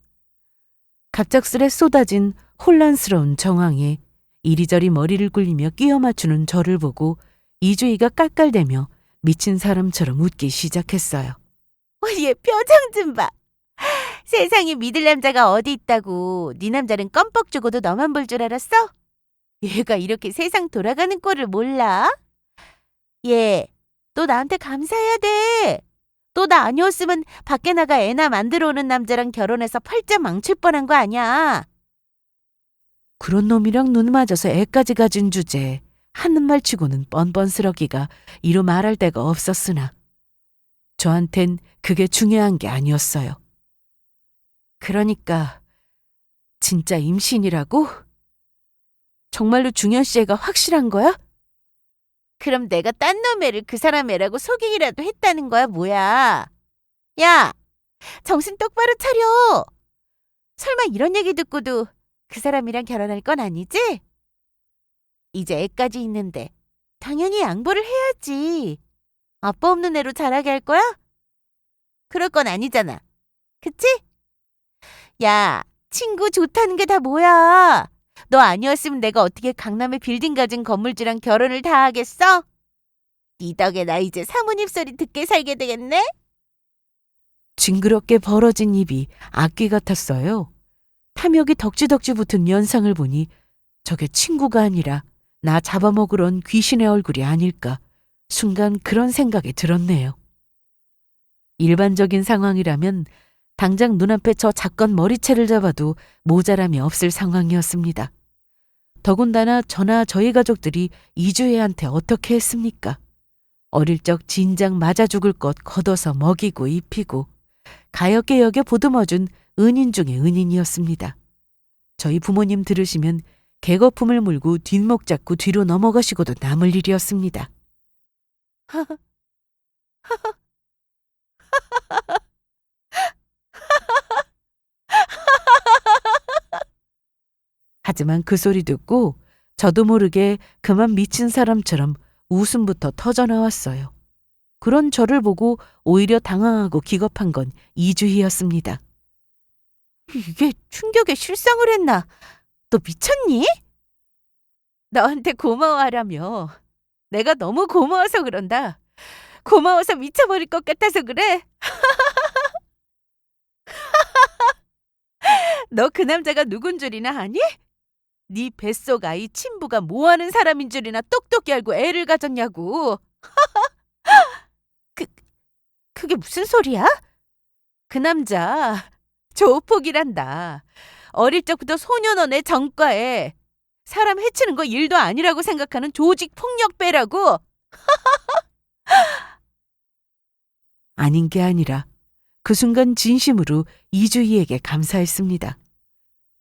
갑작스레 쏟아진 혼란스러운 정황에 이리저리 머리를 굴리며 끼워 맞추는 저를 보고 이주희가 깔깔대며 미친 사람처럼 웃기 시작했어요. 얘 표정 좀 봐. 세상에 믿을 남자가 어디 있다고. 네 남자는 껌뻑 주고도 너만 볼 줄 알았어? 얘가 이렇게 세상 돌아가는 꼴을 몰라? 얘, 너 나한테 감사해야 돼. 너 나 아니었으면 밖에 나가 애나 만들어 오는 남자랑 결혼해서 팔자 망칠 뻔한 거 아니야. 그런 놈이랑 눈 맞아서 애까지 가진 주제에 하는 말 치고는 뻔뻔스러기가 이루 말할 데가 없었으나 저한텐 그게 중요한 게 아니었어요. 그러니까 진짜 임신이라고? 정말로 중현 씨 애가 확실한 거야? 그럼 내가 딴 놈 애를 그 사람 애라고 속이기라도 했다는 거야, 뭐야? 야, 정신 똑바로 차려. 설마 이런 얘기 듣고도 그 사람이랑 결혼할 건 아니지? 이제 애까지 있는데 당연히 양보를 해야지. 아빠 없는 애로 자라게 할 거야? 그럴 건 아니잖아. 그치? 야, 친구 좋다는 게 다 뭐야? 너 아니었으면 내가 어떻게 강남에 빌딩 가진 건물주랑 결혼을 다 하겠어? 네 덕에 나 이제 사모님 소리 듣게 살게 되겠네? 징그럽게 벌어진 입이 악귀 같았어요. 탐욕이 덕지덕지 붙은 연상을 보니 저게 친구가 아니라 나 잡아먹으러 온 귀신의 얼굴이 아닐까 순간 그런 생각이 들었네요. 일반적인 상황이라면 당장 눈앞에 저 작건 머리채를 잡아도 모자람이 없을 상황이었습니다. 더군다나 저나 저희 가족들이 이주혜한테 어떻게 했습니까? 어릴 적 진작 맞아 죽을 것 걷어서 먹이고 입히고 가엾게 여겨 보듬어준 은인 중의 은인이었습니다. 저희 부모님 들으시면 개거품을 물고 뒷목 잡고 뒤로 넘어가시고도 남을 일이었습니다. 하지만 그 소리 듣고 저도 모르게 그만 미친 사람처럼 웃음부터 터져나왔어요. 그런 저를 보고 오히려 당황하고 기겁한 건 이주희였습니다. 이게 충격에 실상을 했나? 너 미쳤니? 너한테 고마워하라며. 내가 너무 고마워서 그런다. 고마워서 미쳐버릴 것 같아서 그래. 너 그 남자가 누군 줄이나 아니? 네 뱃속 아이 친부가 뭐하는 사람인 줄이나 똑똑히 알고 애를 가졌냐고. 그게 무슨 소리야? 그 남자 조폭이란다. 어릴 적부터 소년원의 전과에 사람 해치는 거 일도 아니라고 생각하는 조직 폭력배라고. 아닌 게 아니라 그 순간 진심으로 이주희에게 감사했습니다.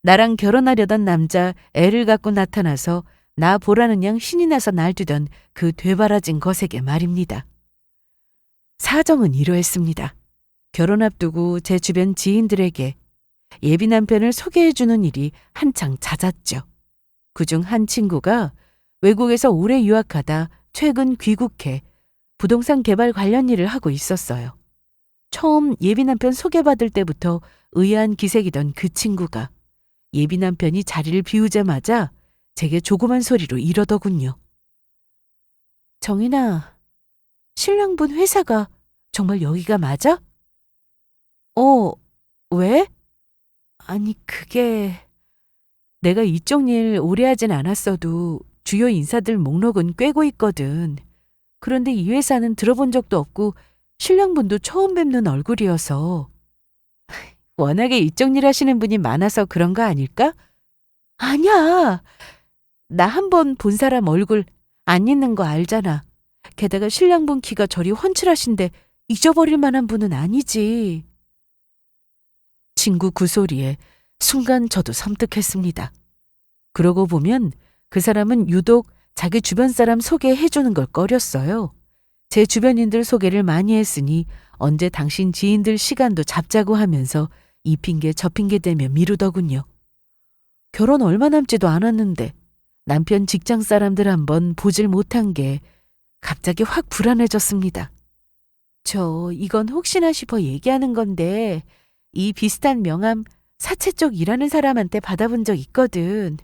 나랑 결혼하려던 남자 애를 갖고 나타나서 나 보라는 양 신이 나서 날뛰던 그 되바라진 것에게 말입니다. 사정은 이러했습니다. 결혼 앞두고 제 주변 지인들에게 예비 남편을 소개해주는 일이 한창 잦았죠. 그중 한 친구가 외국에서 오래 유학하다 최근 귀국해 부동산 개발 관련 일을 하고 있었어요. 처음 예비 남편 소개받을 때부터 의아한 기색이던 그 친구가 예비 남편이 자리를 비우자마자 제게 조그만 소리로 이러더군요. 정인아, 신랑분 회사가 정말 여기가 맞아? 왜? 아니 그게 내가 이쪽 일 오래 하진 않았어도 주요 인사들 목록은 꿰고 있거든. 그런데 이 회사는 들어본 적도 없고 신랑분도 처음 뵙는 얼굴이어서. 워낙에 이쪽 일 하시는 분이 많아서 그런 거 아닐까? 아니야. 나 한 번 본 사람 얼굴 안 잊는 거 알잖아. 게다가 신랑분 키가 저리 훤칠하신데 잊어버릴 만한 분은 아니지. 친구 그 소리에 순간 저도 섬뜩했습니다. 그러고 보면 그 사람은 유독 자기 주변 사람 소개해주는 걸 꺼렸어요. 제 주변인들 소개를 많이 했으니 언제 당신 지인들 시간도 잡자고 하면서 이 핑계 저 핑계 대며 미루더군요. 결혼 얼마 남지도 않았는데 남편 직장 사람들 한번 보질 못한 게 갑자기 확 불안해졌습니다. 저 이건 혹시나 싶어 얘기하는 건데 이 비슷한 명함 사채 쪽 일하는 사람한테 받아본 적 있거든.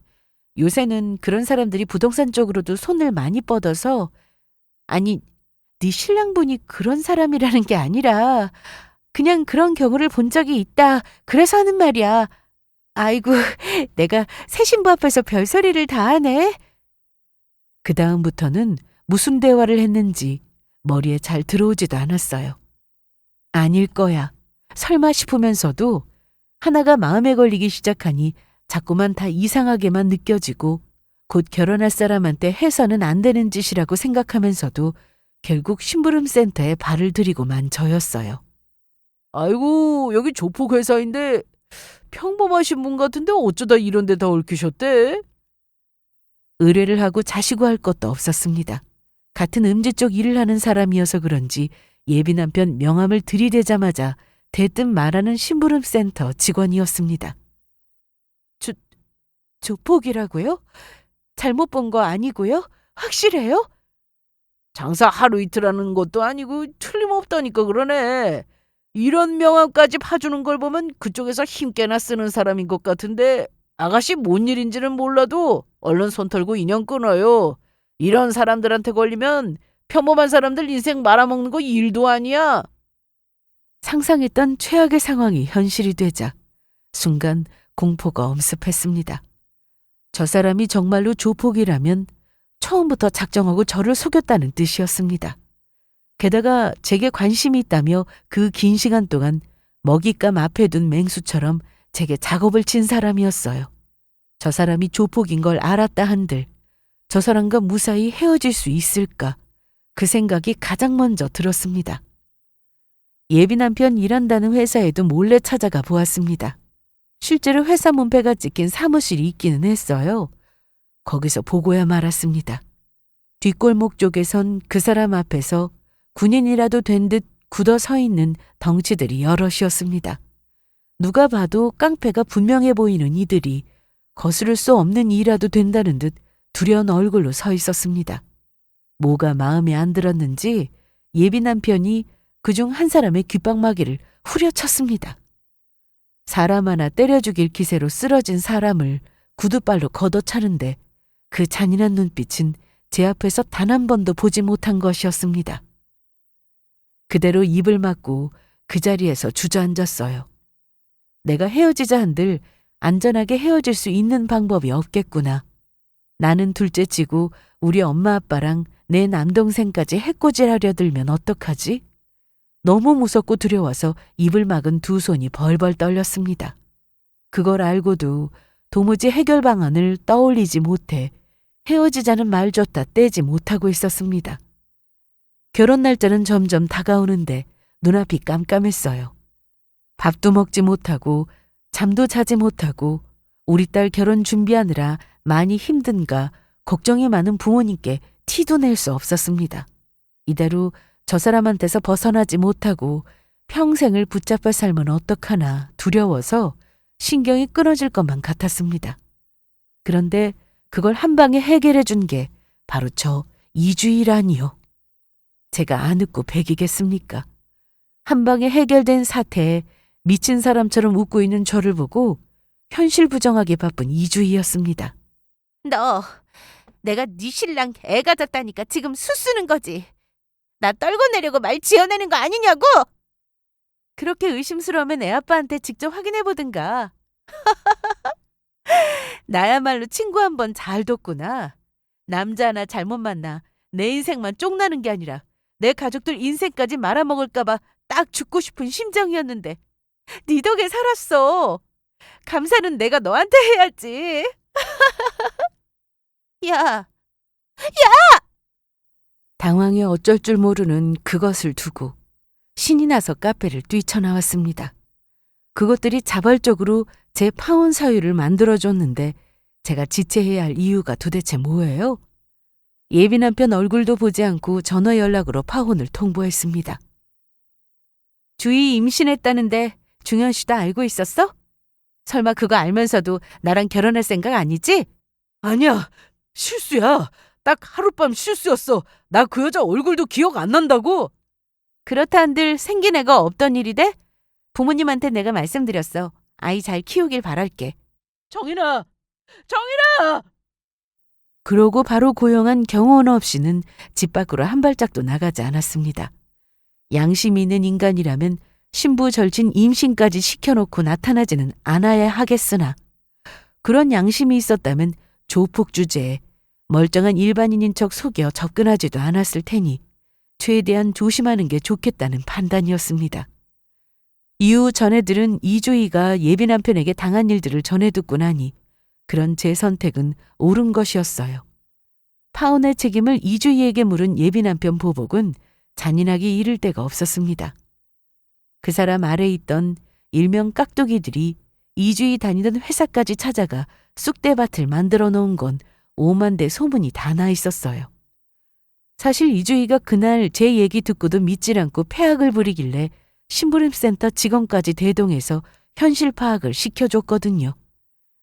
요새는 그런 사람들이 부동산 쪽으로도 손을 많이 뻗어서 아니 네 신랑분이 그런 사람이라는 게 아니라 그냥 그런 경우를 본 적이 있다. 그래서 하는 말이야. 아이고 내가 새 신부 앞에서 별소리를 다 하네. 그 다음부터는 무슨 대화를 했는지 머리에 잘 들어오지도 않았어요. 아닐 거야. 설마 싶으면서도 하나가 마음에 걸리기 시작하니 자꾸만 다 이상하게만 느껴지고 곧 결혼할 사람한테 해서는 안 되는 짓이라고 생각하면서도 결국 심부름센터에 발을 들이고만 저였어요. 아이고 여기 조폭 회사인데 평범하신 분 같은데 어쩌다 이런 데다 얽히셨대? 의뢰를 하고 자시고 할 것도 없었습니다. 같은 음지 쪽 일을 하는 사람이어서 그런지 예비 남편 명함을 들이대자마자 대뜸 말하는 심부름센터 직원이었습니다. 조폭이라고요? 잘못 본 거 아니고요? 확실해요? 장사 하루 이틀 하는 것도 아니고 틀림없다니까 그러네. 이런 명함까지 파주는 걸 보면 그쪽에서 힘께나 쓰는 사람인 것 같은데 아가씨 뭔 일인지는 몰라도 얼른 손 털고 인연 끊어요. 이런 사람들한테 걸리면 평범한 사람들 인생 말아먹는 거 일도 아니야. 상상했던 최악의 상황이 현실이 되자 순간 공포가 엄습했습니다. 저 사람이 정말로 조폭이라면 처음부터 작정하고 저를 속였다는 뜻이었습니다. 게다가 제게 관심이 있다며 그 긴 시간 동안 먹잇감 앞에 둔 맹수처럼 제게 작업을 친 사람이었어요. 저 사람이 조폭인 걸 알았다 한들 저 사람과 무사히 헤어질 수 있을까? 그 생각이 가장 먼저 들었습니다. 예비 남편 일한다는 회사에도 몰래 찾아가 보았습니다. 실제로 회사 문패가 찍힌 사무실이 있기는 했어요. 거기서 보고야 말았습니다. 뒷골목 쪽에선 그 사람 앞에서 군인이라도 된 듯 굳어 서 있는 덩치들이 여럿이었습니다. 누가 봐도 깡패가 분명해 보이는 이들이 거스를 수 없는 일이라도 된다는 듯 두려운 얼굴로 서 있었습니다. 뭐가 마음에 안 들었는지 예비 남편이 그중 한 사람의 귓방마개를 후려쳤습니다. 사람 하나 때려 죽일 기세로 쓰러진 사람을 구두발로 걷어차는데 그 잔인한 눈빛은 제 앞에서 단 한 번도 보지 못한 것이었습니다. 그대로 입을 막고 그 자리에서 주저앉았어요. 내가 헤어지자 한들 안전하게 헤어질 수 있는 방법이 없겠구나. 나는 둘째치고 우리 엄마 아빠랑 내 남동생까지 해코지하려 들면 어떡하지? 너무 무섭고 두려워서 입을 막은 두 손이 벌벌 떨렸습니다. 그걸 알고도 도무지 해결 방안을 떠올리지 못해 헤어지자는 말조차 떼지 못하고 있었습니다. 결혼 날짜는 점점 다가오는데 눈앞이 깜깜했어요. 밥도 먹지 못하고 잠도 자지 못하고 우리 딸 결혼 준비하느라 많이 힘든가 걱정이 많은 부모님께 티도 낼 수 없었습니다. 이대로 저 사람한테서 벗어나지 못하고 평생을 붙잡아 살면 어떡하나 두려워서 신경이 끊어질 것만 같았습니다. 그런데 그걸 한 방에 해결해 준 게 바로 저 이주희라니요. 제가 안 웃고 배기겠습니까? 한 방에 해결된 사태에 미친 사람처럼 웃고 있는 저를 보고 현실 부정하게 바쁜 이주희였습니다. 너 내가 네 신랑 애가 졌다니까 지금 수쓰는 거지. 나 떨고 내려고 말 지어내는 거 아니냐고. 그렇게 의심스러우면 애 아빠한테 직접 확인해 보든가. 나야말로 친구 한 번 잘 뒀구나. 남자 하나 잘못 만나 내 인생만 쪽나는 게 아니라 내 가족들 인생까지 말아먹을까 봐 딱 죽고 싶은 심정이었는데 네 덕에 살았어. 감사는 내가 너한테 해야지. 야, 당황해 어쩔 줄 모르는 그것을 두고 신이 나서 카페를 뛰쳐나왔습니다. 그것들이 자발적으로 제 파혼 사유를 만들어줬는데 제가 지체해야 할 이유가 도대체 뭐예요? 예비 남편 얼굴도 보지 않고 전화 연락으로 파혼을 통보했습니다. 주희 임신했다는데 중현 씨도 알고 있었어? 설마 그거 알면서도 나랑 결혼할 생각 아니지? 아니야, 실수야. 딱 하룻밤 실수였어. 나 그 여자 얼굴도 기억 안 난다고. 그렇다 한들 생긴 애가 없던 일이 돼? 부모님한테 내가 말씀드렸어. 아이 잘 키우길 바랄게. 정인아, 정인아! 그러고 바로 고용한 경호원 없이는 집 밖으로 한 발짝도 나가지 않았습니다. 양심이 있는 인간이라면 신부 절친 임신까지 시켜놓고 나타나지는 않아야 하겠으나 그런 양심이 있었다면 조폭 주제에 멀쩡한 일반인인 척 속여 접근하지도 않았을 테니 최대한 조심하는 게 좋겠다는 판단이었습니다. 이후 전해들은 이주희가 예비 남편에게 당한 일들을 전해 듣고 나니 그런 제 선택은 옳은 것이었어요. 파혼의 책임을 이주희에게 물은 예비 남편 보복은 잔인하기 이를 데가 없었습니다. 그 사람 아래 있던 일명 깍두기들이 이주희 다니던 회사까지 찾아가 쑥대밭을 만들어 놓은 건 오만대 소문이 다 나 있었어요. 사실 이주희가 그날 제 얘기 듣고도 믿질 않고 패악을 부리길래 심부름센터 직원까지 대동해서 현실 파악을 시켜줬거든요.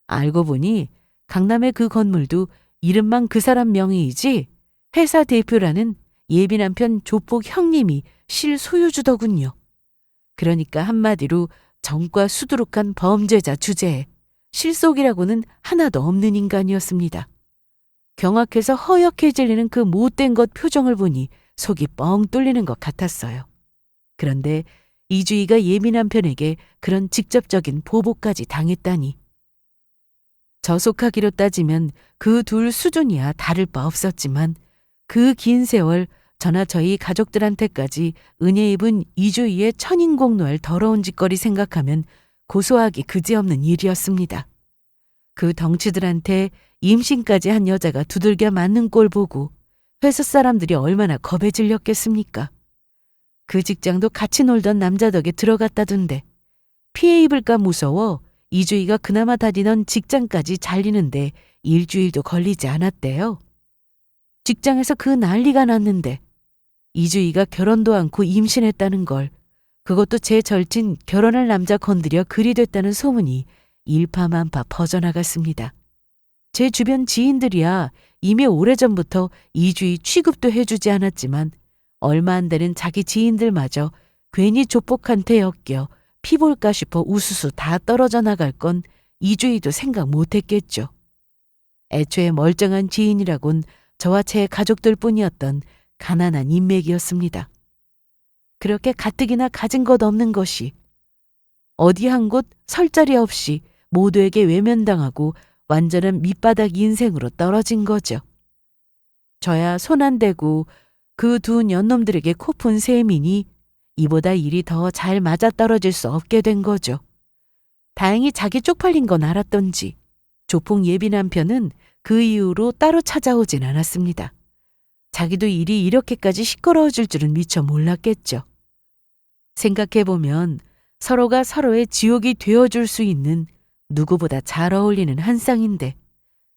알고 보니 강남의 그 건물도 이름만 그 사람 명의이지 회사 대표라는 예비 남편 조폭 형님이 실소유주더군요. 그러니까 한마디로 정과 수두룩한 범죄자 주제에 실속이라고는 하나도 없는 인간이었습니다. 경악해서 허옇게 질리는 그 못된 것 표정을 보니 속이 뻥 뚫리는 것 같았어요. 그런데 이주희가 예비 남편에게 그런 직접적인 보복까지 당했다니. 저속하기로 따지면 그 둘 수준이야 다를 바 없었지만 그 긴 세월 저나 저희 가족들한테까지 은혜 입은 이주희의 천인공노할 더러운 짓거리 생각하면 고소하기 그지없는 일이었습니다. 그 덩치들한테 임신까지 한 여자가 두들겨 맞는 꼴 보고 회사 사람들이 얼마나 겁에 질렸겠습니까? 그 직장도 같이 놀던 남자 덕에 들어갔다던데 피해 입을까 무서워 이주희가 그나마 다니던 직장까지 잘리는데 일주일도 걸리지 않았대요. 직장에서 그 난리가 났는데 이주희가 결혼도 않고 임신했다는 걸, 그것도 제 절친 결혼할 남자 건드려 그리 됐다는 소문이 일파만파 퍼져나갔습니다. 제 주변 지인들이야 이미 오래전부터 이주희 취급도 해주지 않았지만 얼마 안 되는 자기 지인들마저 괜히 조폭한테 엮여 피볼까 싶어 우수수 다 떨어져 나갈 건 이주희도 생각 못했겠죠. 애초에 멀쩡한 지인이라곤 저와 제 가족들 뿐이었던 가난한 인맥이었습니다. 그렇게 가뜩이나 가진 것 없는 것이 어디 한 곳 설 자리 없이 모두에게 외면당하고 완전한 밑바닥 인생으로 떨어진 거죠. 저야 손 안 대고 그 두 년놈들에게 코푼 셈이니 이보다 일이 더 잘 맞아떨어질 수 없게 된 거죠. 다행히 자기 쪽팔린 건 알았던지 조폭 예비 남편은 그 이후로 따로 찾아오진 않았습니다. 자기도 일이 이렇게까지 시끄러워질 줄은 미처 몰랐겠죠. 생각해보면 서로가 서로의 지옥이 되어줄 수 있는 누구보다 잘 어울리는 한 쌍인데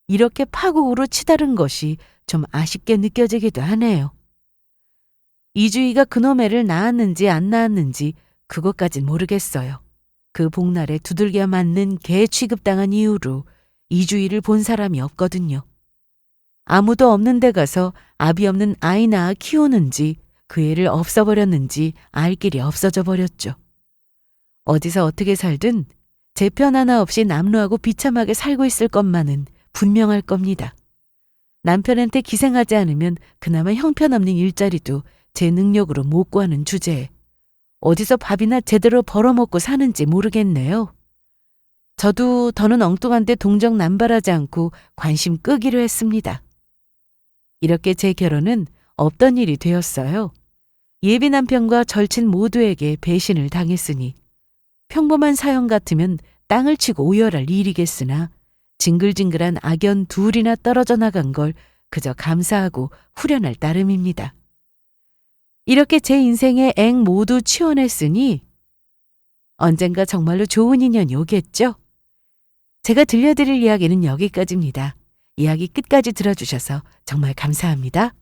이렇게 파국으로 치달은 것이 좀 아쉽게 느껴지기도 하네요. 이주희가 그놈 애를 낳았는지 안 낳았는지 그것까진 모르겠어요. 그 복날에 두들겨 맞는 개 취급당한 이후로 이주희를 본 사람이 없거든요. 아무도 없는 데 가서 아비 없는 아이 낳아 키우는지 그 애를 없어버렸는지 알 길이 없어져 버렸죠. 어디서 어떻게 살든 제 편 하나 없이 남루하고 비참하게 살고 있을 것만은 분명할 겁니다. 남편한테 기생하지 않으면 그나마 형편없는 일자리도 제 능력으로 못 구하는 주제에 어디서 밥이나 제대로 벌어먹고 사는지 모르겠네요. 저도 더는 엉뚱한데 동정 남발하지 않고 관심 끄기로 했습니다. 이렇게 제 결혼은 없던 일이 되었어요. 예비 남편과 절친 모두에게 배신을 당했으니 평범한 사연 같으면 땅을 치고 오열할 일이겠으나 징글징글한 악연 둘이나 떨어져 나간 걸 그저 감사하고 후련할 따름입니다. 이렇게 제 인생의 앵 모두 치워냈으니 언젠가 정말로 좋은 인연이 오겠죠? 제가 들려드릴 이야기는 여기까지입니다. 이야기 끝까지 들어주셔서 정말 감사합니다.